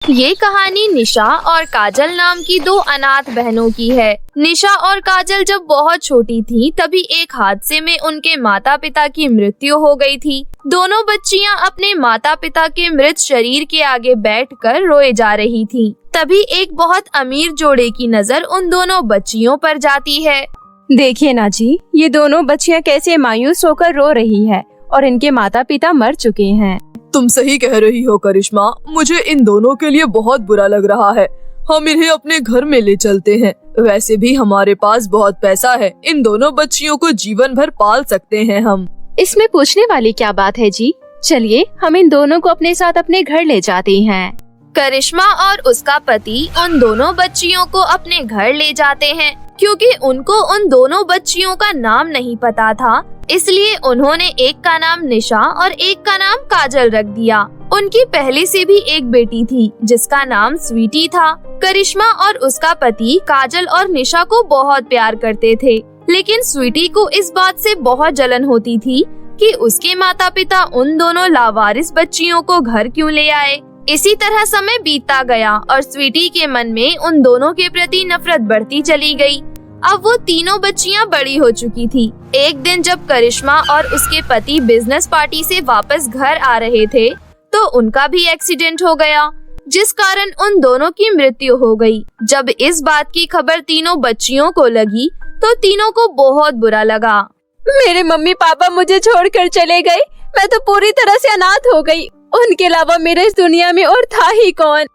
ये कहानी निशा और काजल नाम की दो अनाथ बहनों की है। निशा और काजल जब बहुत छोटी थीं, तभी एक हादसे में उनके माता पिता की मृत्यु हो गई थी। दोनों बच्चियां अपने माता पिता के मृत शरीर के आगे बैठकर रोए जा रही थीं। तभी एक बहुत अमीर जोड़े की नजर उन दोनों बच्चियों पर जाती है। देखिए ना जी, ये दोनों बच्चियां कैसे मायूस होकर रो रही है और इनके माता पिता मर चुके हैं। तुम सही कह रही हो करिश्मा, मुझे इन दोनों के लिए बहुत बुरा लग रहा है। हम इन्हें अपने घर में ले चलते हैं। वैसे भी हमारे पास बहुत पैसा है, इन दोनों बच्चियों को जीवन भर पाल सकते हैं हम। इसमें पूछने वाली क्या बात है जी? चलिए हम इन दोनों को अपने साथ अपने घर ले जाते हैं। करिश्मा और उसका पति उन दोनों बच्चियों को अपने घर ले जाते हैं। क्योंकि उनको उन दोनों बच्चियों का नाम नहीं पता था, इसलिए उन्होंने एक का नाम निशा और एक का नाम काजल रख दिया। उनकी पहले से भी एक बेटी थी जिसका नाम स्वीटी था। करिश्मा और उसका पति काजल और निशा को बहुत प्यार करते थे, लेकिन स्वीटी को इस बात से बहुत जलन होती थी कि उसके माता पिता उन दोनों लावारिस बच्चियों को घर क्यों ले आए। इसी तरह समय बीतता गया और स्वीटी के मन में उन दोनों के प्रति नफरत बढ़ती चली गई। अब वो तीनों बच्चियां बड़ी हो चुकी थी। एक दिन जब करिश्मा और उसके पति बिजनेस पार्टी से वापस घर आ रहे थे, तो उनका भी एक्सीडेंट हो गया, जिस कारण उन दोनों की मृत्यु हो गई। जब इस बात की खबर तीनों बच्चियों को लगी, तो तीनों को बहुत बुरा लगा। मेरे मम्मी पापा मुझे छोड़कर चले गए, मैं तो पूरी तरह से अनाथ हो गई। उनके अलावा मेरे इस दुनिया में और था ही कौन।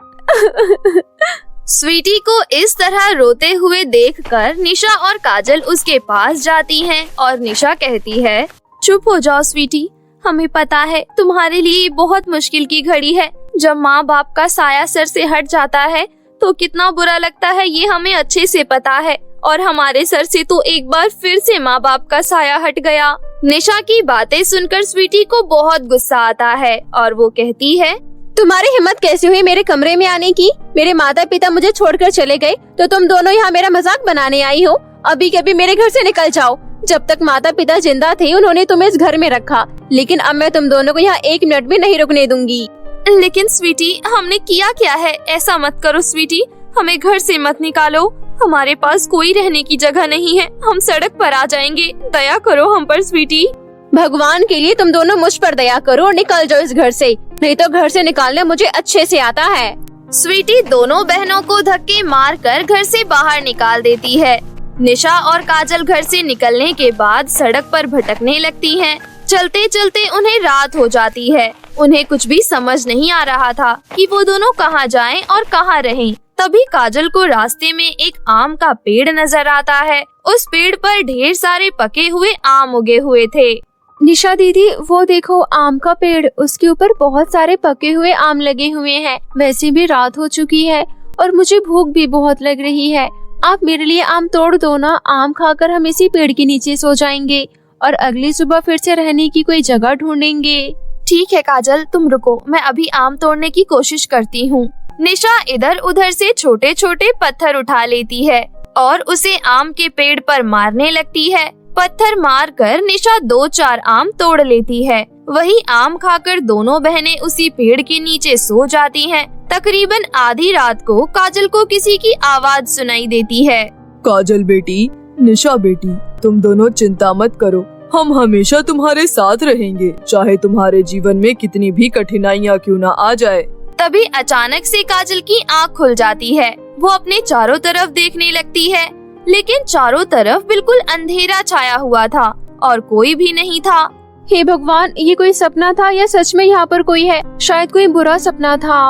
स्वीटी को इस तरह रोते हुए देखकर निशा और काजल उसके पास जाती हैं और निशा कहती है, चुप हो जाओ स्वीटी, हमें पता है तुम्हारे लिए बहुत मुश्किल की घड़ी है। जब माँ बाप का साया सर से हट जाता है तो कितना बुरा लगता है, ये हमें अच्छे से पता है। और हमारे सर से तो एक बार फिर से माँ बाप का साया हट गया। निशा की बातें सुनकर स्वीटी को बहुत गुस्सा आता है और वो कहती है, तुम्हारी हिम्मत कैसे हुई मेरे कमरे में आने की? मेरे माता पिता मुझे छोड़कर चले गए तो तुम दोनों यहाँ मेरा मजाक बनाने आई हो? अभी के अभी मेरे घर से निकल जाओ। जब तक माता पिता जिंदा थे उन्होंने तुम्हें इस घर में रखा, लेकिन अब मैं तुम दोनों को यहाँ एक मिनट भी नहीं रुकने दूंगी। लेकिन स्वीटी, हमने किया क्या है? ऐसा मत करो स्वीटी, हमें घर से मत निकालो। हमारे पास कोई रहने की जगह नहीं है, हम सड़क पर आ जाएंगे। दया करो हम पर स्वीटी। भगवान के लिए तुम दोनों मुझ पर दया करो और निकल जाओ इस घर से, नहीं तो घर से निकालना मुझे अच्छे से आता है। स्वीटी दोनों बहनों को धक्के मारकर घर से बाहर निकाल देती है। निशा और काजल घर से निकलने के बाद सड़क पर भटकने लगती हैं। चलते चलते उन्हें रात हो जाती है। उन्हें कुछ भी समझ नहीं आ रहा था कि वो दोनों कहाँ जाएं और कहाँ रहें। तभी काजल को रास्ते में एक आम का पेड़ नजर आता है। उस पेड़ पर ढेर सारे पके हुए आम उगे हुए थे। निशा दीदी, वो देखो आम का पेड़, उसके ऊपर बहुत सारे पके हुए आम लगे हुए हैं। वैसे भी रात हो चुकी है और मुझे भूख भी बहुत लग रही है। आप मेरे लिए आम तोड़ दो ना, आम खाकर हम इसी पेड़ के नीचे सो जाएंगे और अगली सुबह फिर से रहने की कोई जगह ढूंढेंगे। ठीक है काजल, तुम रुको, मैं अभी आम तोड़ने की कोशिश करती हूँ। निशा इधर उधर से छोटे छोटे पत्थर उठा लेती है और उसे आम के पेड़ पर मारने लगती है। पत्थर मारकर निशा 2-4 आम तोड़ लेती है। वही आम खाकर दोनों बहनें उसी पेड़ के नीचे सो जाती हैं। तकरीबन आधी रात को काजल को किसी की आवाज सुनाई देती है। काजल बेटी, निशा बेटी, तुम दोनों चिंता मत करो, हम हमेशा तुम्हारे साथ रहेंगे, चाहे तुम्हारे जीवन में कितनी भी कठिनाइयाँ क्यों ना आ जाए। तभी अचानक से काजल की आँख खुल जाती है। वो अपने चारों तरफ देखने लगती है, लेकिन चारों तरफ बिल्कुल अंधेरा छाया हुआ था और कोई भी नहीं था। हे भगवान, ये कोई सपना था या सच में यहाँ पर कोई है? शायद कोई बुरा सपना था।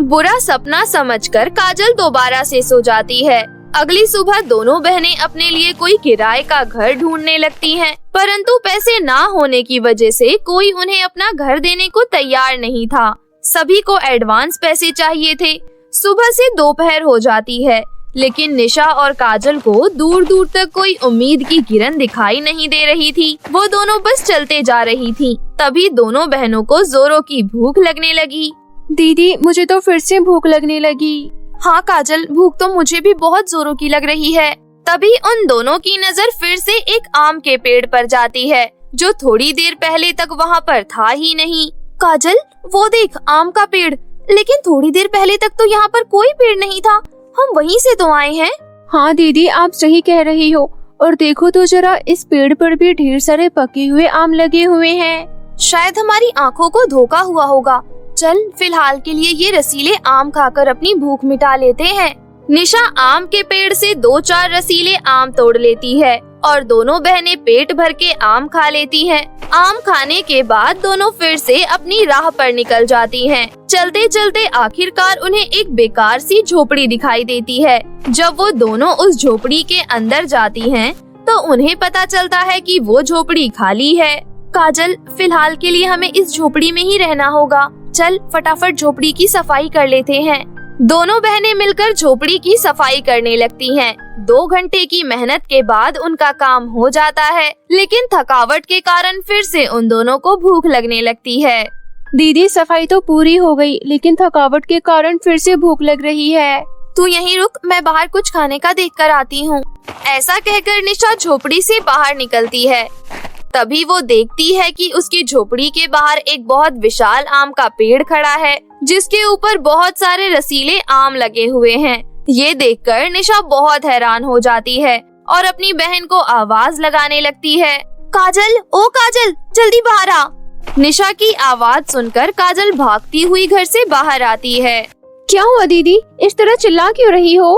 बुरा सपना समझकर काजल दोबारा से सो जाती है। अगली सुबह दोनों बहनें अपने लिए कोई किराए का घर ढूंढने लगती हैं, परंतु पैसे ना होने की वजह से कोई उन्हें अपना घर देने को तैयार नहीं था। सभी को एडवांस पैसे चाहिए थे। सुबह से दोपहर हो जाती है, लेकिन निशा और काजल को दूर दूर तक कोई उम्मीद की किरण दिखाई नहीं दे रही थी। वो दोनों बस चलते जा रही थीं। तभी दोनों बहनों को जोरों की भूख लगने लगी। दीदी, मुझे तो फिर से भूख लगने लगी। हाँ काजल, भूख तो मुझे भी बहुत जोरों की लग रही है। तभी उन दोनों की नजर फिर से एक आम के पेड़ पर जाती है, जो थोड़ी देर पहले तक वहाँ पर था ही नहीं। काजल, वो देख आम का पेड़, लेकिन थोड़ी देर पहले तक तो यहाँ पर कोई पेड़ नहीं था, हम वहीं से तो आए हैं। हाँ दीदी, आप सही कह रही हो। और देखो तो जरा, इस पेड़ पर भी ढेर सारे पके हुए आम लगे हुए हैं। शायद हमारी आँखों को धोखा हुआ होगा। चल फिलहाल के लिए ये रसीले आम खाकर अपनी भूख मिटा लेते हैं। निशा आम के पेड़ से 2-4 रसीले आम तोड़ लेती है और दोनों बहनें पेट भर के आम खा लेती हैं। आम खाने के बाद दोनों फिर से अपनी राह पर निकल जाती हैं। चलते चलते आखिरकार उन्हें एक बेकार सी झोपड़ी दिखाई देती है। जब वो दोनों उस झोपड़ी के अंदर जाती हैं, तो उन्हें पता चलता है कि वो झोपड़ी खाली है। काजल, फिलहाल के लिए हमें इस झोपड़ी में ही रहना होगा। चल फटाफट झोपड़ी की सफाई कर लेते हैं। दोनों बहनें मिलकर झोपड़ी की सफाई करने लगती हैं। 2 घंटे की मेहनत के बाद उनका काम हो जाता है, लेकिन थकावट के कारण फिर से उन दोनों को भूख लगने लगती है। दीदी, सफाई तो पूरी हो गई, लेकिन थकावट के कारण फिर से भूख लग रही है। तू यहीं रुक, मैं बाहर कुछ खाने का देख कर आती हूँ। ऐसा कहकर निशा झोपड़ी से बाहर निकलती है। तभी वो देखती है कि उसकी झोपड़ी के बाहर एक बहुत विशाल आम का पेड़ खड़ा है, जिसके ऊपर बहुत सारे रसीले आम लगे हुए हैं। ये देखकर निशा बहुत हैरान हो जाती है और अपनी बहन को आवाज लगाने लगती है। काजल, ओ काजल, जल्दी बाहर आ। निशा की आवाज सुनकर काजल भागती हुई घर से बाहर आती है। क्या हुआ दीदी, इस तरह चिल्ला क्यों रही हो?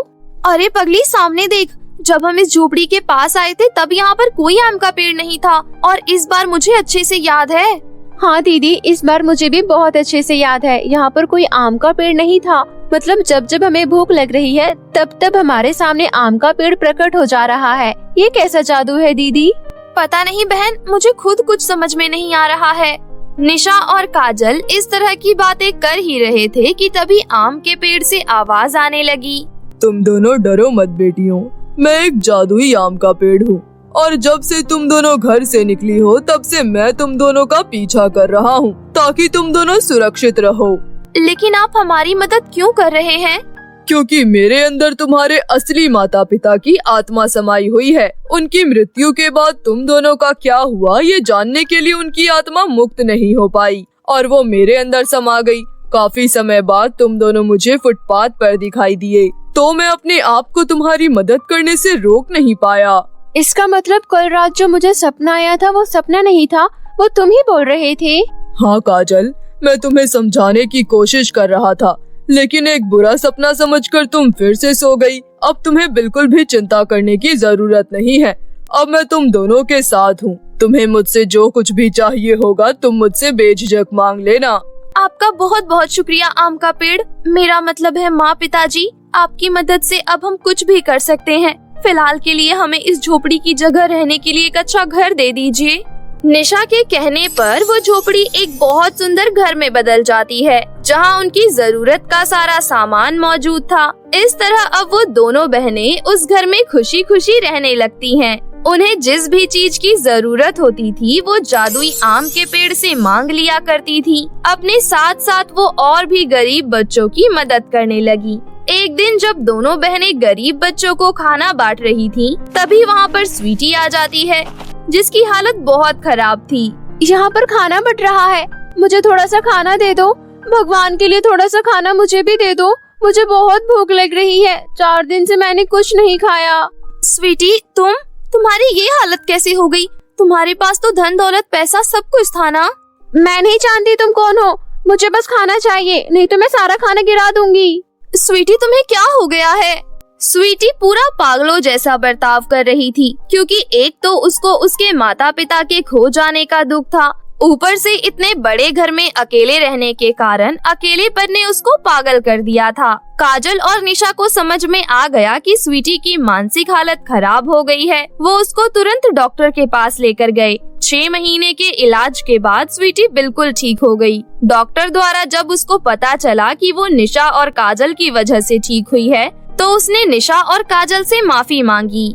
अरे पगली, सामने देख। जब हम इस झोपड़ी के पास आए थे तब यहाँ पर कोई आम का पेड़ नहीं था, और इस बार मुझे अच्छे से याद है। हाँ दीदी, इस बार मुझे भी बहुत अच्छे से याद है। यहाँ पर कोई आम का पेड़ नहीं था। मतलब जब जब हमें भूख लग रही है तब तब हमारे सामने आम का पेड़ प्रकट हो जा रहा है। ये कैसा जादू है दीदी? पता नहीं बहन, मुझे खुद कुछ समझ में नहीं आ रहा है। निशा और काजल इस तरह की बातें कर ही रहे थे कि तभी आम के पेड़ से आवाज आने लगी। तुम दोनों डरो मत बेटियों, मैं एक जादुई आम का पेड़ हूँ, और जब से तुम दोनों घर से निकली हो तब से मैं तुम दोनों का पीछा कर रहा हूँ, ताकि तुम दोनों सुरक्षित रहो। लेकिन आप हमारी मदद क्यों कर रहे हैं? क्योंकि मेरे अंदर तुम्हारे असली माता पिता की आत्मा समाई हुई है। उनकी मृत्यु के बाद तुम दोनों का क्या हुआ ये जानने के लिए उनकी आत्मा मुक्त नहीं हो पाई, और वो मेरे अंदर समा गई। काफी समय बाद तुम दोनों मुझे फुटपाथ पर दिखाई दिए, तो मैं अपने आप को तुम्हारी मदद करने से रोक नहीं पाया। इसका मतलब कल रात जो मुझे सपना आया था वो सपना नहीं था, वो तुम ही बोल रहे थे। हाँ काजल, मैं तुम्हें समझाने की कोशिश कर रहा था, लेकिन एक बुरा सपना समझकर तुम फिर से सो गई। अब तुम्हें बिल्कुल भी चिंता करने की जरूरत नहीं है। अब मैं तुम दोनों के साथ हूँ। तुम्हें मुझसे जो कुछ भी चाहिए होगा तुम मुझसे बेझिझक मांग लेना। आपका बहुत बहुत शुक्रिया आम का पेड़। मेरा मतलब है माँ पिताजी, आपकी मदद से अब हम कुछ भी कर सकते हैं। फिलहाल के लिए हमें इस झोपड़ी की जगह रहने के लिए एक अच्छा घर दे दीजिए। निशा के कहने पर वो झोपड़ी एक बहुत सुंदर घर में बदल जाती है, जहाँ उनकी जरूरत का सारा सामान मौजूद था। इस तरह अब वो दोनों बहनें उस घर में खुशी खुशी रहने लगती हैं। उन्हें जिस भी चीज की जरूरत होती थी वो जादुई आम के पेड़ से मांग लिया करती थी। अपने साथ साथ वो और भी गरीब बच्चों की मदद करने लगी। एक दिन जब दोनों बहनें गरीब बच्चों को खाना बांट रही थीं, तभी वहाँ पर स्वीटी आ जाती है, जिसकी हालत बहुत खराब थी। यहाँ पर खाना बट रहा है, मुझे थोड़ा सा खाना दे दो। भगवान के लिए थोड़ा सा खाना मुझे भी दे दो, मुझे बहुत भूख लग रही है। 4 दिन से मैंने कुछ नहीं खाया। स्वीटी, तुम्हारी ये हालत कैसे हो गई? तुम्हारे पास तो धन दौलत पैसा सब कुछ था ना? मैं नहीं जानती तुम कौन हो, मुझे बस खाना चाहिए, नहीं तो मैं सारा खाना गिरा दूंगी। स्वीटी, तुम्हें क्या हो गया है? स्वीटी पूरा पागलों जैसा बर्ताव कर रही थी, क्योंकि एक तो उसको उसके माता पिता के खो जाने का दुख था, ऊपर से इतने बड़े घर में अकेले रहने के कारण अकेलेपन ने उसको पागल कर दिया था। काजल और निशा को समझ में आ गया कि स्वीटी की मानसिक हालत खराब हो गई है। वो उसको तुरंत डॉक्टर के पास लेकर गए। 6 महीने के इलाज के बाद स्वीटी बिल्कुल ठीक हो गई। डॉक्टर द्वारा जब उसको पता चला कि वो निशा और काजल की वजह से ठीक हुई है, तो उसने निशा और काजल से माफी मांगी।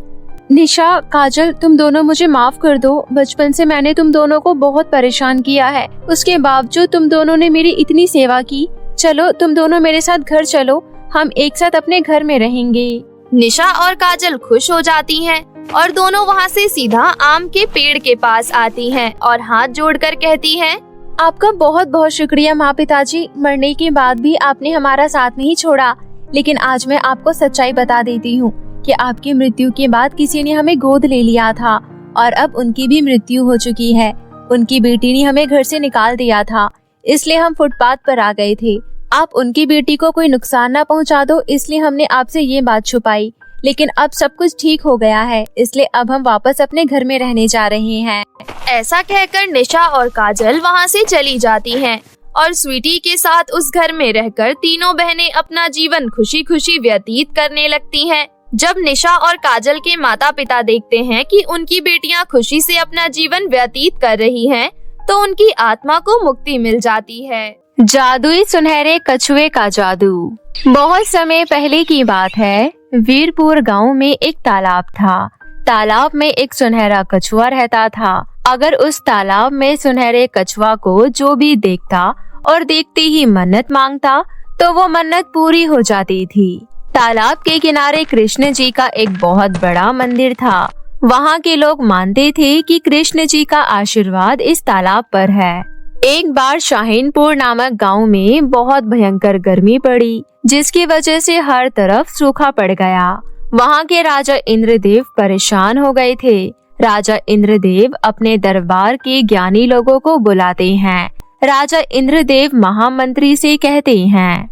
निशा, काजल, तुम दोनों मुझे माफ कर दो। बचपन से मैंने तुम दोनों को बहुत परेशान किया है, उसके बावजूद तुम दोनों ने मेरी इतनी सेवा की। चलो तुम दोनों मेरे साथ घर चलो, हम एक साथ अपने घर में रहेंगे। निशा और काजल खुश हो जाती हैं और दोनों वहाँ से सीधा आम के पेड़ के पास आती हैं और हाथ जोड़कर कहती हैं, आपका बहुत बहुत शुक्रिया माँ पिताजी, मरने के बाद भी आपने हमारा साथ नहीं छोड़ा। लेकिन आज मैं आपको सच्चाई बता देती हूँ कि आपकी मृत्यु के बाद किसी ने हमें गोद ले लिया था और अब उनकी भी मृत्यु हो चुकी है। उनकी बेटी ने हमें घर से निकाल दिया था, इसलिए हम फुटपाथ पर आ गए थे। आप उनकी बेटी को कोई नुकसान ना पहुंचा दो, इसलिए हमने आपसे ये बात छुपाई। लेकिन अब सब कुछ ठीक हो गया है, इसलिए अब हम वापस अपने घर में रहने जा रहे हैं। ऐसा कहकर निशा और काजल वहाँ से चली जाती हैं और स्वीटी के साथ उस घर में रहकर तीनों बहनें अपना जीवन खुशी खुशी व्यतीत करने लगती हैं। जब निशा और काजल के माता पिता देखते हैं कि उनकी बेटियां खुशी से अपना जीवन व्यतीत कर रही हैं, तो उनकी आत्मा को मुक्ति मिल जाती है। जादुई सुनहरे कछुए का जादू। बहुत समय पहले की बात है। वीरपुर गांव में एक तालाब था। तालाब में एक सुनहरा कछुआ रहता था। अगर उस तालाब में सुनहरे कछुआ को जो भी देखता और देखते ही मन्नत मांगता, तो वो मन्नत पूरी हो जाती थी। तालाब के किनारे कृष्ण जी का एक बहुत बड़ा मंदिर था। वहाँ के लोग मानते थे कि कृष्ण जी का आशीर्वाद इस तालाब पर है। एक बार शाहीनपुर नामक गांव में बहुत भयंकर गर्मी पड़ी, जिसकी वजह से हर तरफ सूखा पड़ गया। वहाँ के राजा इंद्रदेव परेशान हो गए थे। राजा इंद्रदेव अपने दरबार के ज्ञानी लोगों को बुलाते हैं। राजा इंद्रदेव महामंत्री से कहते हैं,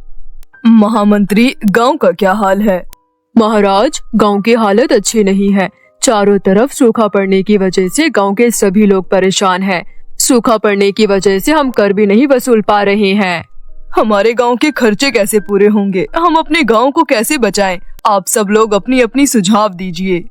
महामंत्री, गांव का क्या हाल है? महाराज, गांव की हालत अच्छी नहीं है। चारों तरफ सूखा पड़ने की वजह से गांव के सभी लोग परेशान हैं। सूखा पड़ने की वजह से हम कर भी नहीं वसूल पा रहे हैं। हमारे गांव के खर्चे कैसे पूरे होंगे? हम अपने गांव को कैसे बचाएं? आप सब लोग अपनी अपनी सुझाव दीजिए।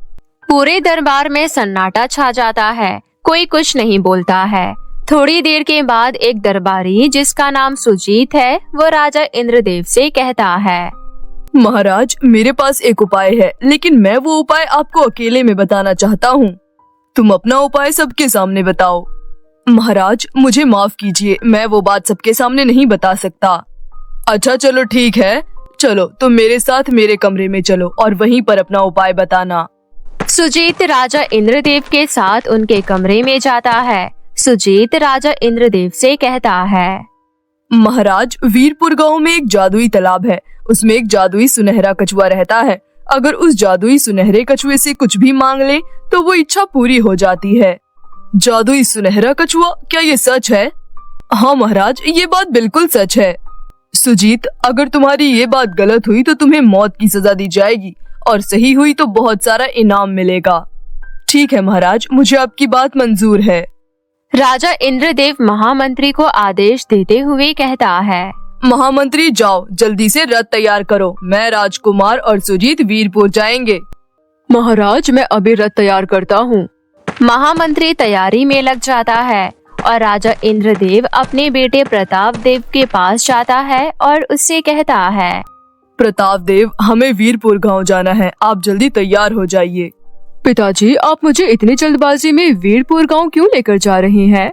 पूरे दरबार में सन्नाटा छा जाता है। कोई कुछ नहीं बोलता है। थोड़ी देर के बाद एक दरबारी, जिसका नाम सुजीत है, वो राजा इंद्रदेव से कहता है, महाराज, मेरे पास एक उपाय है, लेकिन मैं वो उपाय आपको अकेले में बताना चाहता हूँ। तुम अपना उपाय सबके सामने बताओ। महाराज, मुझे माफ कीजिए, मैं वो बात सबके सामने नहीं बता सकता। अच्छा चलो ठीक है, चलो तुम मेरे साथ मेरे कमरे में चलो और वहीं पर अपना उपाय बताना। सुजीत राजा इंद्रदेव के साथ उनके कमरे में जाता है। सुजीत राजा इंद्रदेव से कहता है, महाराज, वीरपुर गांव में एक जादुई तालाब है। उसमें एक जादुई सुनहरा कछुआ रहता है। अगर उस जादुई सुनहरे कछुए से कुछ भी मांग ले तो वो इच्छा पूरी हो जाती है। जादुई सुनहरा कछुआ, क्या ये सच है? हाँ महाराज, ये बात बिल्कुल सच है। सुजीत, अगर तुम्हारी ये बात गलत हुई तो तुम्हें मौत की सजा दी जाएगी और सही हुई तो बहुत सारा इनाम मिलेगा। ठीक है महाराज, मुझे आपकी बात मंजूर है। राजा इंद्रदेव महामंत्री को आदेश देते हुए कहता है, महामंत्री, जाओ जल्दी से रथ तैयार करो। मैं, राजकुमार और सुजीत वीरपुर जाएंगे। महाराज, मैं अभी रथ तैयार करता हूँ। महामंत्री तैयारी में लग जाता है और राजा इंद्रदेव अपने बेटे प्रताप देव के पास जाता है और उससे कहता है, प्रताप देव, हमें वीरपुर गांव जाना है, आप जल्दी तैयार हो जाइए। पिताजी, आप मुझे इतनी जल्दबाजी में वीरपुर गांव क्यों लेकर जा रहे हैं?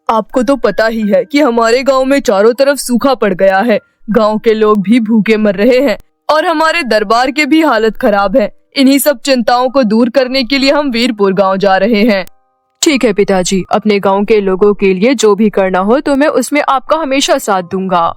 आपको तो पता ही है कि हमारे गांव में चारों तरफ सूखा पड़ गया है। गांव के लोग भी भूखे मर रहे हैं और हमारे दरबार के भी हालत खराब है। इन्हीं सब चिंताओं को दूर करने के लिए हम वीरपुर गांव जा रहे हैं। ठीक है पिताजी, अपने गांव के लोगों के लिए जो भी करना हो तो मैं उसमें आपका हमेशा साथ दूंगा।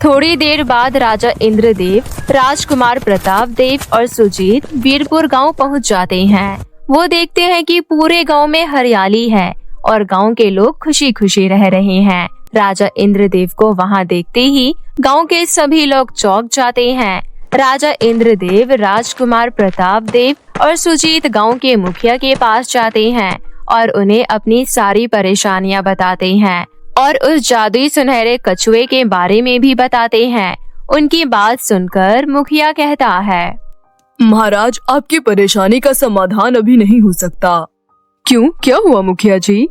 थोड़ी देर बाद राजा इंद्रदेव, राजकुमार प्रताप देव और सुजीत वीरपुर गांव पहुंच जाते हैं। वो देखते हैं कि पूरे गांव में हरियाली है और गांव के लोग खुशी खुशी रह रहे हैं। राजा इंद्रदेव को वहां देखते ही गांव के सभी लोग चौंक जाते हैं। राजा इंद्रदेव, राजकुमार प्रताप देव और सुजीत गांव के मुखिया के पास जाते हैं और उन्हें अपनी सारी परेशानियां बताते हैं और उस जादुई सुनहरे कछुए के बारे में भी बताते हैं। उनकी बात सुनकर मुखिया कहता है, महाराज, आपकी परेशानी का समाधान अभी नहीं हो सकता। क्यों, क्या हुआ मुखिया जी?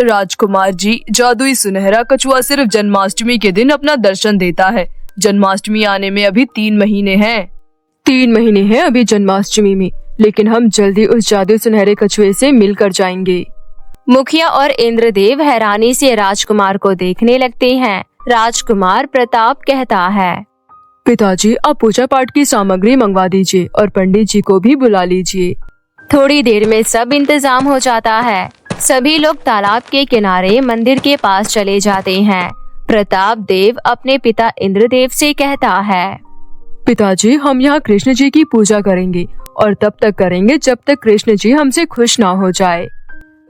राजकुमार जी, जादुई सुनहरा कछुआ सिर्फ जन्माष्टमी के दिन अपना दर्शन देता है। जन्माष्टमी आने में अभी 3 महीने हैं। 3 महीने हैं अभी जन्माष्टमी में, लेकिन हम जल्दी उस जादुई सुनहरे कछुए से मिलकर जाएंगे। मुखिया और इंद्रदेव हैरानी से राजकुमार को देखने लगते हैं। राजकुमार प्रताप कहता है, पिताजी, आप पूजा पाठ की सामग्री मंगवा दीजिए और पंडित जी को भी बुला लीजिए। थोड़ी देर में सब इंतजाम हो जाता है। सभी लोग तालाब के किनारे मंदिर के पास चले जाते हैं। प्रताप देव अपने पिता इंद्रदेव से कहता है, पिताजी, हम यहाँ कृष्ण जी की पूजा करेंगे और तब तक करेंगे जब तक कृष्ण जी हमसे खुश ना हो जाए।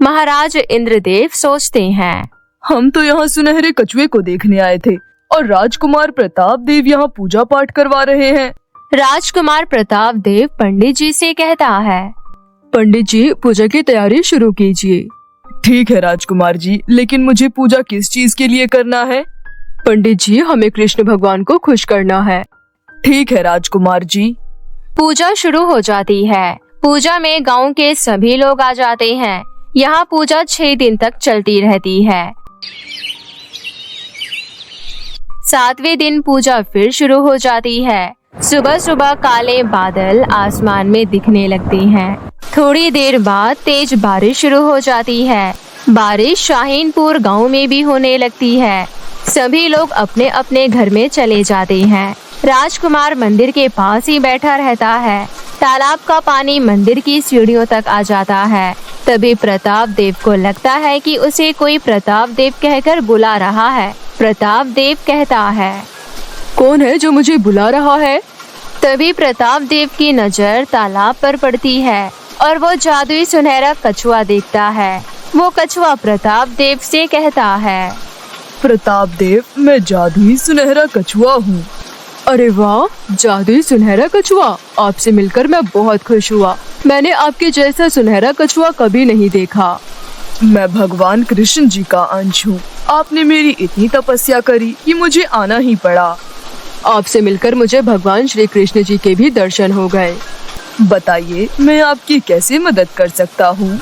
महाराज इंद्रदेव सोचते हैं, हम तो यहाँ सुनहरे कछुए को देखने आए थे और राजकुमार प्रताप देव यहाँ पूजा पाठ करवा रहे हैं। राजकुमार प्रताप देव पंडित जी से कहता है, पंडित जी, पूजा की तैयारी शुरू कीजिए। ठीक है राजकुमार जी, लेकिन मुझे पूजा किस चीज के लिए करना है? पंडित जी, हमें कृष्ण भगवान को खुश करना है। ठीक है राजकुमार जी। पूजा शुरू हो जाती है। पूजा में गांव के सभी लोग आ जाते हैं। यहाँ पूजा 6 दिन तक चलती रहती है। 7वें दिन पूजा फिर शुरू हो जाती है। सुबह सुबह काले बादल आसमान में दिखने लगते हैं। थोड़ी देर बाद तेज बारिश शुरू हो जाती है। बारिश शाहीनपुर गांव में भी होने लगती है। सभी लोग अपने अपने घर में चले जाते हैं। राजकुमार मंदिर के पास ही बैठा रहता है। तालाब का पानी मंदिर की सीढ़ियों तक आ जाता है। तभी प्रताप देव को लगता है कि उसे कोई प्रताप देव कहकर बुला रहा है। प्रताप देव कहता है, कौन है जो मुझे बुला रहा है? तभी प्रताप देव की नजर तालाब पर पड़ती है और वो जादुई सुनहरा कछुआ देखता है। वो कछुआ प्रताप देव से कहता है, प्रताप देव, मैं जादुई सुनहरा कछुआ हूँ। अरे वाह, जादुई सुनहरा कछुआ, आपसे मिलकर मैं बहुत खुश हुआ। मैंने आपके जैसा सुनहरा कछुआ कभी नहीं देखा। मैं भगवान कृष्ण जी का अंश हूँ। आपने मेरी इतनी तपस्या करी कि मुझे आना ही पड़ा। आपसे मिलकर मुझे भगवान श्री कृष्ण जी के भी दर्शन हो गए। बताइए, मैं आपकी कैसे मदद कर सकता हूँ?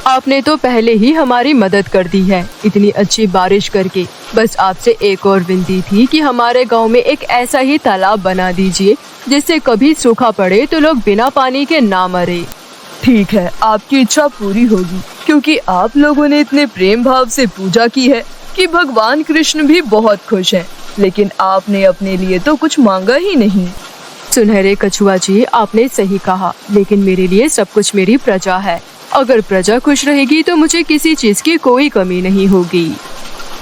आपने तो पहले ही हमारी मदद कर दी है, इतनी अच्छी बारिश करके। बस आपसे एक और विनती थी कि हमारे गांव में एक ऐसा ही तालाब बना दीजिए जिससे कभी सूखा पड़े तो लोग बिना पानी के ना मरे। ठीक है, आपकी इच्छा पूरी होगी, क्योंकि आप लोगों ने इतने प्रेम भाव से पूजा की है कि भगवान कृष्ण भी बहुत खुश हैं। लेकिन आपने अपने लिए तो कुछ मांगा ही नहीं। सुनहरे कछुआ जी, आपने सही कहा, लेकिन मेरे लिए सब कुछ मेरी प्रजा है। अगर प्रजा खुश रहेगी तो मुझे किसी चीज की कोई कमी नहीं होगी।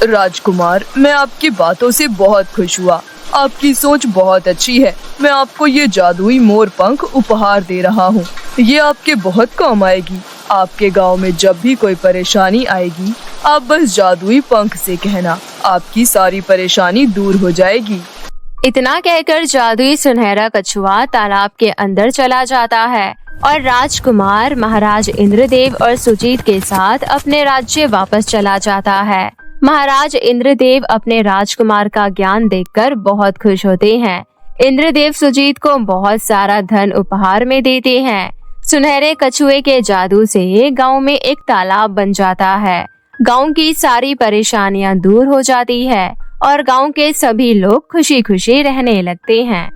राजकुमार, मैं आपकी बातों से बहुत खुश हुआ। आपकी सोच बहुत अच्छी है। मैं आपको ये जादुई मोर पंख उपहार दे रहा हूँ। ये आपके बहुत काम आएगी। आपके गांव में जब भी कोई परेशानी आएगी, आप बस जादुई पंख से कहना, आपकी सारी परेशानी दूर हो जाएगी। इतना कहकर जादुई सुनहरा कछुआ तालाब के अंदर चला जाता है और राजकुमार महाराज इंद्रदेव और सुजीत के साथ अपने राज्य वापस चला जाता है। महाराज इंद्रदेव अपने राजकुमार का ज्ञान देखकर बहुत खुश होते हैं। इंद्रदेव सुजीत को बहुत सारा धन उपहार में देते हैं। सुनहरे कछुए के जादू से गांव में एक तालाब बन जाता है। गांव की सारी परेशानियां दूर हो जाती है और गांव के सभी लोग खुशी खुशी रहने लगते हैं।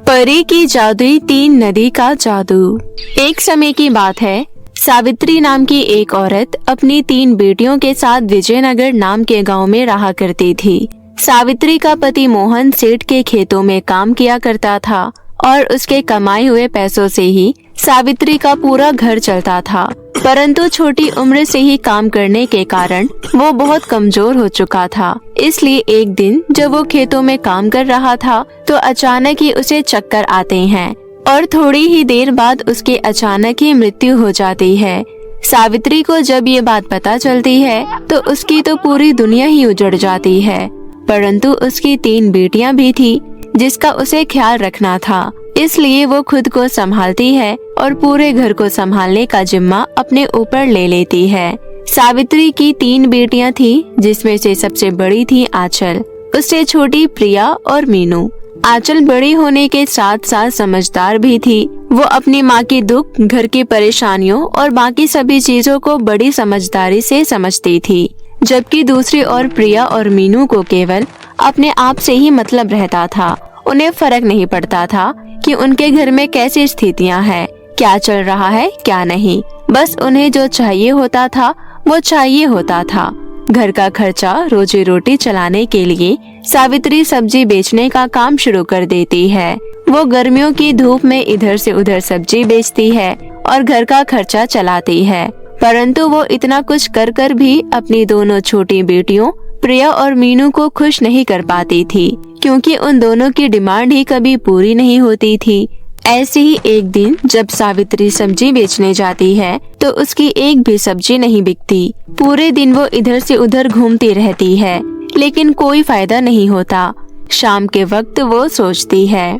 परी की जादुई 3 नदी का जादू। एक समय की बात है, सावित्री नाम की एक औरत अपनी 3 बेटियों के साथ विजयनगर नाम के गांव में रहा करती थी। सावित्री का पति मोहन सेठ के खेतों में काम किया करता था और उसके कमाए हुए पैसों से ही सावित्री का पूरा घर चलता था। परंतु छोटी उम्र से ही काम करने के कारण वो बहुत कमजोर हो चुका था। इसलिए एक दिन जब वो खेतों में काम कर रहा था तो अचानक ही उसे चक्कर आते हैं और थोड़ी ही देर बाद उसकी अचानक ही मृत्यु हो जाती है। सावित्री को जब ये बात पता चलती है तो उसकी तो पूरी दुनिया ही उजड़ जाती है। परंतु उसकी 3 बेटियां भी थी जिसका उसे ख्याल रखना था। इसलिए वो खुद को संभालती है और पूरे घर को संभालने का जिम्मा अपने ऊपर ले लेती है। सावित्री की 3 बेटियां थी, जिसमें से सबसे बड़ी थी आंचल, उससे छोटी प्रिया और मीनू। आंचल बड़ी होने के साथ साथ समझदार भी थी। वो अपनी माँ की दुख, घर की परेशानियों और बाकी सभी चीजों को बड़ी समझदारी से समझती थी। जबकि दूसरी ओर प्रिया और मीनू को केवल अपने आप से ही मतलब रहता था। उन्हें फर्क नहीं पड़ता था कि उनके घर में कैसी स्थितियां हैं, क्या चल रहा है क्या नहीं। बस उन्हें जो चाहिए होता था वो चाहिए होता था। घर का खर्चा, रोजी रोटी चलाने के लिए सावित्री सब्जी बेचने का काम शुरू कर देती है। वो गर्मियों की धूप में इधर से उधर सब्जी बेचती है और घर का खर्चा चलाती है। परंतु वो इतना कुछ कर कर भी अपनी दोनों छोटी बेटियों प्रिया और मीनू को खुश नहीं कर पाती थी, क्योंकि उन दोनों की डिमांड ही कभी पूरी नहीं होती थी। ऐसे ही एक दिन जब सावित्री सब्जी बेचने जाती है तो उसकी एक भी सब्जी नहीं बिकती। पूरे दिन वो इधर से उधर घूमती रहती है, लेकिन कोई फायदा नहीं होता। शाम के वक्त वो सोचती है,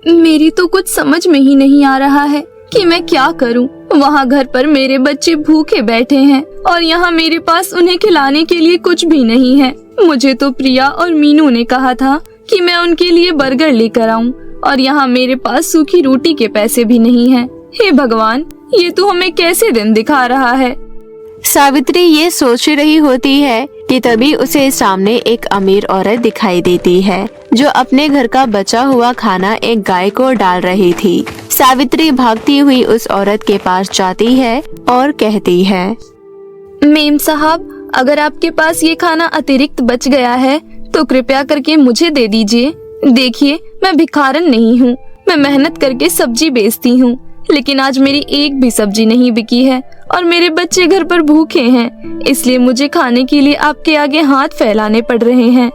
मेरी तो कुछ समझ में ही नहीं आ रहा है कि मैं क्या करूं। वहाँ घर पर मेरे बच्चे भूखे बैठे हैं और यहाँ मेरे पास उन्हें खिलाने के लिए कुछ भी नहीं है। मुझे तो प्रिया और मीनू ने कहा था कि मैं उनके लिए बर्गर लेकर आऊं और यहाँ मेरे पास सूखी रोटी के पैसे भी नहीं हैं। हे भगवान, ये तो हमें कैसे दिन दिखा रहा है। सावित्री ये सोच रही होती है कि तभी उसे सामने एक अमीर औरत दिखाई देती है जो अपने घर का बचा हुआ खाना एक गाय को डाल रही थी। सावित्री भागती हुई उस औरत के पास जाती है और कहती है, मेम साहब, अगर आपके पास ये खाना अतिरिक्त बच गया है तो कृपया करके मुझे दे दीजिए। देखिए, मैं भिखारन नहीं हूँ, मैं मेहनत करके सब्जी बेचती हूँ, लेकिन आज मेरी एक भी सब्जी नहीं बिकी है और मेरे बच्चे घर पर भूखे हैं, इसलिए मुझे खाने के लिए आपके आगे हाथ फैलाने पड़ रहे हैं।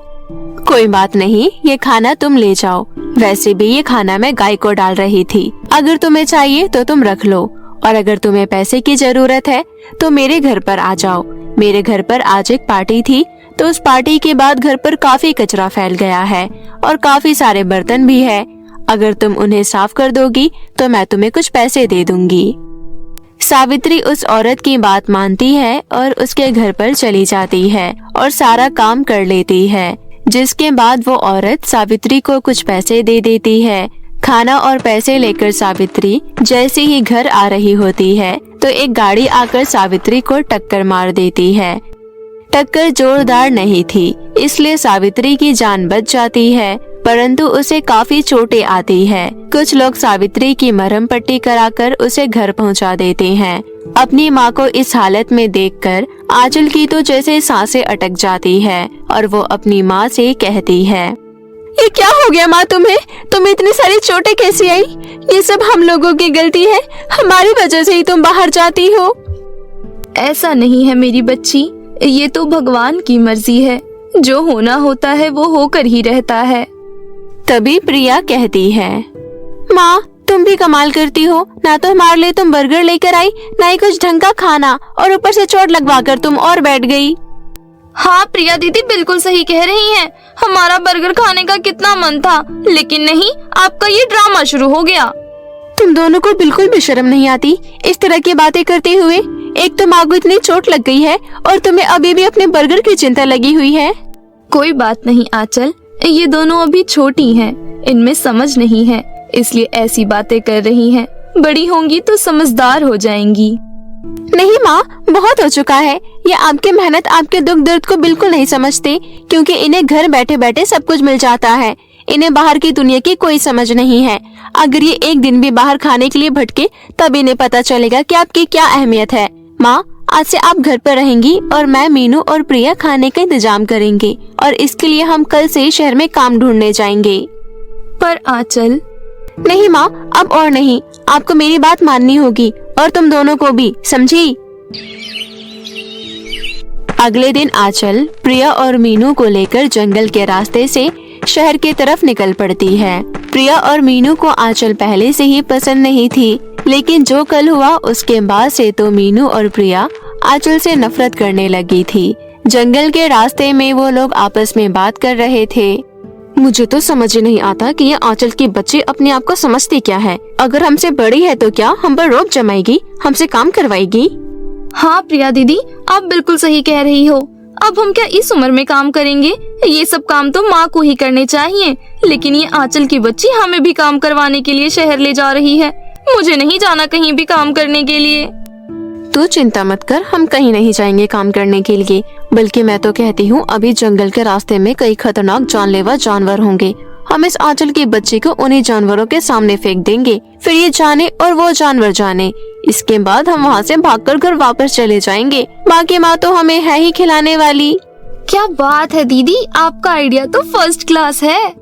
कोई बात नहीं, ये खाना तुम ले जाओ। वैसे भी ये खाना मैं गाय को डाल रही थी। अगर तुम्हें चाहिए तो तुम रख लो, और अगर तुम्हें पैसे की जरूरत है तो मेरे घर पर आ जाओ। मेरे घर पर आज एक पार्टी थी, तो उस पार्टी के बाद घर पर काफी कचरा फैल गया है और काफी सारे बर्तन भी है। अगर तुम उन्हें साफ कर दोगी तो मैं तुम्हें कुछ पैसे दे दूंगी। सावित्री उस औरत की बात मानती है और उसके घर पर चली जाती है और सारा काम कर लेती है, जिसके बाद वो औरत सावित्री को कुछ पैसे दे देती है। खाना और पैसे लेकर सावित्री जैसे ही घर आ रही होती है तो एक गाड़ी आकर सावित्री को टक्कर मार देती है। टक्कर जोरदार नहीं थी, इसलिए सावित्री की जान बच जाती है, परंतु उसे काफी चोटें आती है। कुछ लोग सावित्री की मरहम पट्टी कराकर उसे घर पहुंचा देते हैं। अपनी माँ को इस हालत में देखकर आंचल की तो जैसे सांसें अटक जाती है और वो अपनी माँ से कहती है, ये क्या हो गया माँ तुम्हें? तुम्हें इतनी सारी चोटें कैसी आई? ये सब हम लोगों की गलती है, हमारी वजह से ही तुम बाहर जाती हो। ऐसा नहीं है मेरी बच्ची, ये तो भगवान की मर्जी है, जो होना होता है वो होकर ही रहता है। तभी प्रिया कहती है, माँ तुम भी कमाल करती हो, ना तो हमारे लिए तुम बर्गर लेकर आई, ना ही कुछ ढंग का खाना, और ऊपर से चोट लगवाकर तुम और बैठ गई। हाँ प्रिया दीदी बिल्कुल सही कह रही हैं। हमारा बर्गर खाने का कितना मन था, लेकिन नहीं, आपका ये ड्रामा शुरू हो गया। तुम दोनों को बिल्कुल भी शर्म नहीं आती इस तरह की बातें करते हुए। एक तो माँ को इतनी चोट लग गई है और तुम्हें अभी भी अपने बर्गर की चिंता लगी हुई है। कोई बात नहीं आंचल, ये दोनों अभी छोटी हैं, इनमें समझ नहीं है, इसलिए ऐसी बातें कर रही हैं। बड़ी होंगी तो समझदार हो जाएंगी। नहीं माँ, बहुत हो चुका है। ये आपकी मेहनत आपके दुख दर्द को बिल्कुल नहीं समझते, क्योंकि इन्हें घर बैठे बैठे सब कुछ मिल जाता है। इन्हें बाहर की दुनिया की कोई समझ नहीं है। अगर ये एक दिन भी बाहर खाने के लिए भटके तब इन्हें पता चलेगा कि आपकी क्या अहमियत है। माँ, आज से आप घर पर रहेंगी और मैं, मीनू और प्रिया खाने का इंतजाम करेंगे, और इसके लिए हम कल से शहर में काम ढूंढने जाएंगे। पर आंचल। नहीं माँ, अब और नहीं, आपको मेरी बात माननी होगी, और तुम दोनों को भी, समझी? अगले दिन आंचल प्रिया और मीनू को लेकर जंगल के रास्ते से शहर की तरफ निकल पड़ती है। प्रिया और मीनू को आंचल पहले से ही पसंद नहीं थी, लेकिन जो कल हुआ उसके बाद से तो मीनू और प्रिया आंचल से नफरत करने लगी थी। जंगल के रास्ते में वो लोग आपस में बात कर रहे थे। मुझे तो समझ ही नहीं आता कि ये आंचल की बच्ची अपने आप को समझती क्या है। अगर हमसे बड़ी है तो क्या हम पर रोब जमाएगी, हमसे काम करवाएगी? हाँ प्रिया दीदी, आप बिल्कुल सही कह रही हो। अब हम क्या इस उम्र में काम करेंगे? ये सब काम तो माँ को ही करने चाहिए, लेकिन ये आंचल की बच्ची हमें भी काम करवाने के लिए शहर ले जा रही है। मुझे नहीं जाना कहीं भी काम करने के लिए। तू चिंता मत कर, हम कहीं नहीं जाएंगे काम करने के लिए। बल्कि मैं तो कहती हूँ अभी जंगल के रास्ते में कई खतरनाक जानलेवा जानवर होंगे। हम इस आंचल की बच्ची को उन्हीं जानवरों के सामने फेंक देंगे, फिर ये जाने और वो जानवर जाने। इसके बाद हम वहाँ से भागकर घर वापस चले जाएंगे। बाकी माँ तो हमें है ही खिलाने वाली। क्या बात है दीदी, आपका आइडिया तो फर्स्ट क्लास है।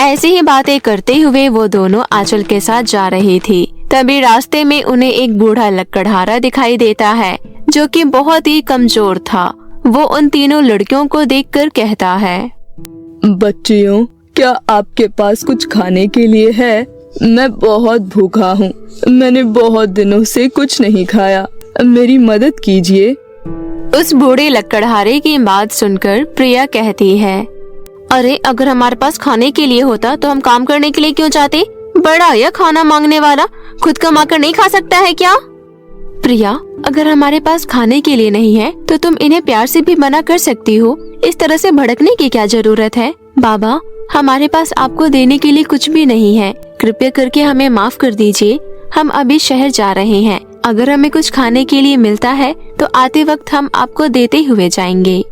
ऐसी ही बातें करते हुए वो दोनों आंचल के साथ जा रही थी। तभी रास्ते में उन्हें एक बूढ़ा लकड़हारा दिखाई देता है, जो कि बहुत ही कमजोर था। वो उन तीनों लड़कियों को देखकर कहता है, बच्चियों, क्या आपके पास कुछ खाने के लिए है? मैं बहुत भूखा हूँ। मैंने बहुत दिनों से कुछ नहीं खाया। मेरी मदद कीजिए। उस बूढ़े लकड़हारे की बात सुनकर प्रिया कहती है, अरे अगर हमारे पास खाने के लिए होता तो हम काम करने के लिए क्यों जाते? बड़ा या खाना मांगने वाला, खुद कमा कर नहीं खा सकता है क्या? प्रिया, अगर हमारे पास खाने के लिए नहीं है तो तुम इन्हें प्यार से भी मना कर सकती हो। इस तरह से भड़कने की क्या जरूरत है? बाबा, हमारे पास आपको देने के लिए कुछ भी नहीं है। कृपया करके हमें माफ कर दीजिए। हम अभी शहर जा रहे हैं। अगर हमें कुछ खाने के लिए मिलता है तो आते वक्त हम आपको देते हुए जाएंगे।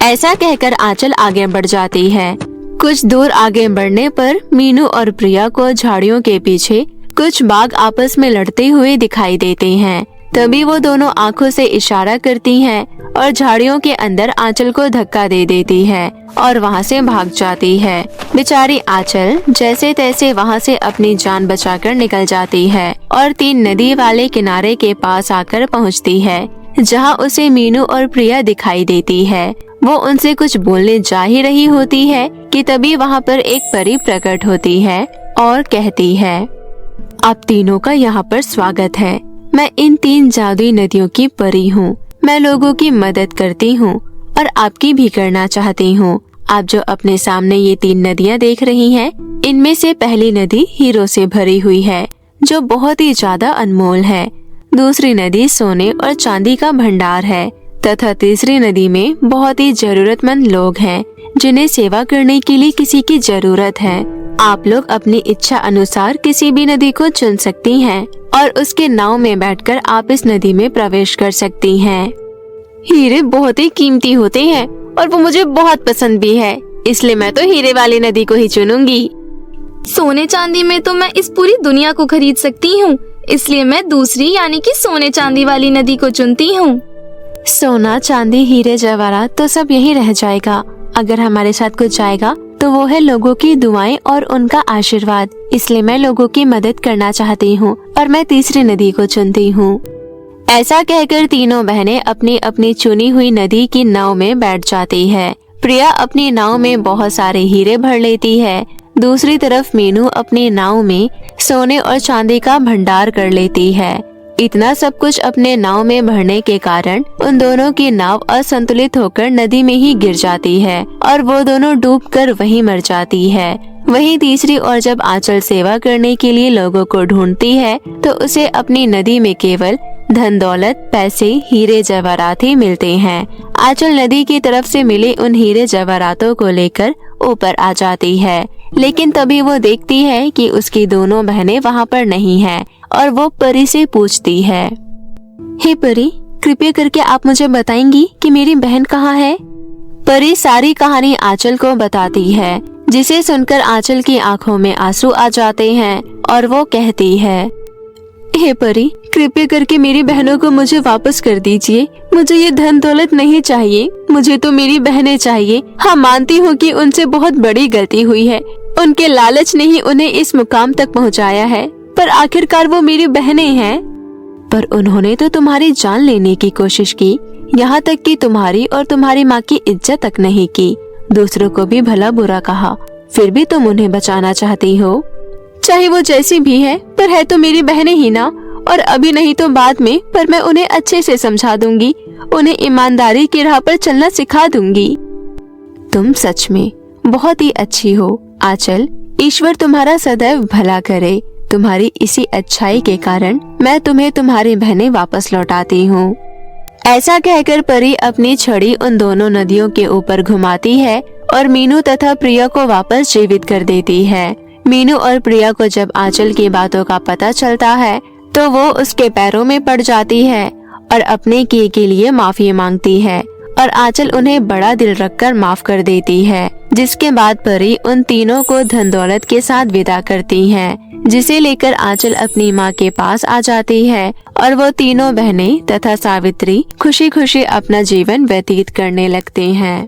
ऐसा कहकर आंचल आगे बढ़ जाती है। कुछ दूर आगे बढ़ने पर मीनू और प्रिया को झाड़ियों के पीछे कुछ बाघ आपस में लड़ते हुए दिखाई देते हैं। तभी वो दोनों आंखों से इशारा करती हैं और झाड़ियों के अंदर आंचल को धक्का दे देती है और वहाँ से भाग जाती है। बेचारी आंचल जैसे तैसे वहाँ से अपनी जान बचाकर निकल जाती है और तीन नदी वाले किनारे के पास आकर पहुँचती है, जहाँ उसे मीनू और प्रिया दिखाई देती है। वो उनसे कुछ बोलने जा ही रही होती है कि तभी वहाँ पर एक परी प्रकट होती है और कहती है, आप तीनों का यहाँ पर स्वागत है। मैं इन तीन जादुई नदियों की परी हूँ। मैं लोगों की मदद करती हूँ और आपकी भी करना चाहती हूँ। आप जो अपने सामने ये तीन नदियाँ देख रही हैं, इनमें से पहली नदी हीरो से भरी हुई है, जो बहुत ही ज्यादा अनमोल है। दूसरी नदी सोने और चांदी का भंडार है तथा तीसरी नदी में बहुत ही जरूरतमंद लोग हैं, जिन्हें सेवा करने के लिए किसी की जरूरत है। आप लोग अपनी इच्छा अनुसार किसी भी नदी को चुन सकती हैं और उसके नाव में बैठकर आप इस नदी में प्रवेश कर सकती हैं। हीरे बहुत ही कीमती होते हैं और वो मुझे बहुत पसंद भी है, इसलिए मैं तो हीरे वाली नदी को ही चुनूंगी। सोने चांदी में तो मैं इस पूरी दुनिया को खरीद सकती हूँ, इसलिए मैं दूसरी यानी कि सोने चांदी वाली नदी को चुनती हूँ। सोना, चांदी, हीरे, जवाहरात तो सब यही रह जाएगा। अगर हमारे साथ कुछ जाएगा तो वो है लोगों की दुआएं और उनका आशीर्वाद। इसलिए मैं लोगों की मदद करना चाहती हूँ और मैं तीसरी नदी को चुनती हूँ। ऐसा कहकर तीनों बहनें अपनी अपनी चुनी हुई नदी की नाव में बैठ जाती है। प्रिया अपनी नाव में बहुत सारे हीरे भर लेती है। दूसरी तरफ मीनू अपनी नाव में सोने और चांदी का भंडार कर लेती है। इतना सब कुछ अपने नाव में भरने के कारण उन दोनों की नाव असंतुलित होकर नदी में ही गिर जाती है और वो दोनों डूबकर वहीं मर जाती है। वहीं तीसरी ओर जब आंचल सेवा करने के लिए लोगों को ढूंढती है तो उसे अपनी नदी में केवल धन दौलत, पैसे, हीरे जवाहरात ही मिलते हैं। आंचल नदी की तरफ से मिले उन हीरे जवाहरातों को लेकर ऊपर आ जाती है, लेकिन तभी वो देखती है कि उसकी दोनों बहनें वहाँ पर नहीं हैं और वो परी से पूछती है, हे परी, कृपया करके आप मुझे बताएंगी कि मेरी बहन कहाँ है? परी सारी कहानी आंचल को बताती है, जिसे सुनकर आंचल की आंखों में आंसू आ जाते हैं और वो कहती है, हे परी, कृपया करके मेरी बहनों को मुझे वापस कर दीजिए। मुझे ये धन दौलत नहीं चाहिए, मुझे तो मेरी बहनें चाहिए। हाँ, मानती हूँ कि उनसे बहुत बड़ी गलती हुई है। उनके लालच ने ही उन्हें इस मुकाम तक पहुँचाया है, पर आखिरकार वो मेरी बहनें हैं। पर उन्होंने तो तुम्हारी जान लेने की कोशिश की, यहाँ तक कि तुम्हारी और तुम्हारी माँ की इज्जत तक नहीं की। दूसरों को भी भला बुरा कहा, फिर भी तुम उन्हें बचाना चाहती हो। चाहे वो जैसी भी है, पर है तो मेरी बहनें ही ना। और अभी नहीं तो बाद में, पर मैं उन्हें अच्छे से समझा दूंगी, उन्हें ईमानदारी की राह पर चलना सिखा दूंगी। तुम सच में बहुत ही अच्छी हो आंचल। ईश्वर तुम्हारा सदैव भला करे। तुम्हारी इसी अच्छाई के कारण मैं तुम्हें तुम्हारी बहनें वापस लौटाती हूँ। ऐसा कहकर परी अपनी छड़ी उन दोनों नदियों के ऊपर घुमाती है और मीनू तथा प्रिया को वापस जीवित कर देती है। मीनू और प्रिया को जब आंचल की बातों का पता चलता है तो वो उसके पैरों में पड़ जाती है और अपने किए के लिए माफी मांगती है और आंचल उन्हें बड़ा दिल रखकर माफ कर देती है। जिसके बाद परी उन तीनों को धन दौलत के साथ विदा करती है, जिसे लेकर आंचल अपनी माँ के पास आ जाती है और वो तीनों बहनें तथा सावित्री खुशी खुशी अपना जीवन व्यतीत करने लगते हैं।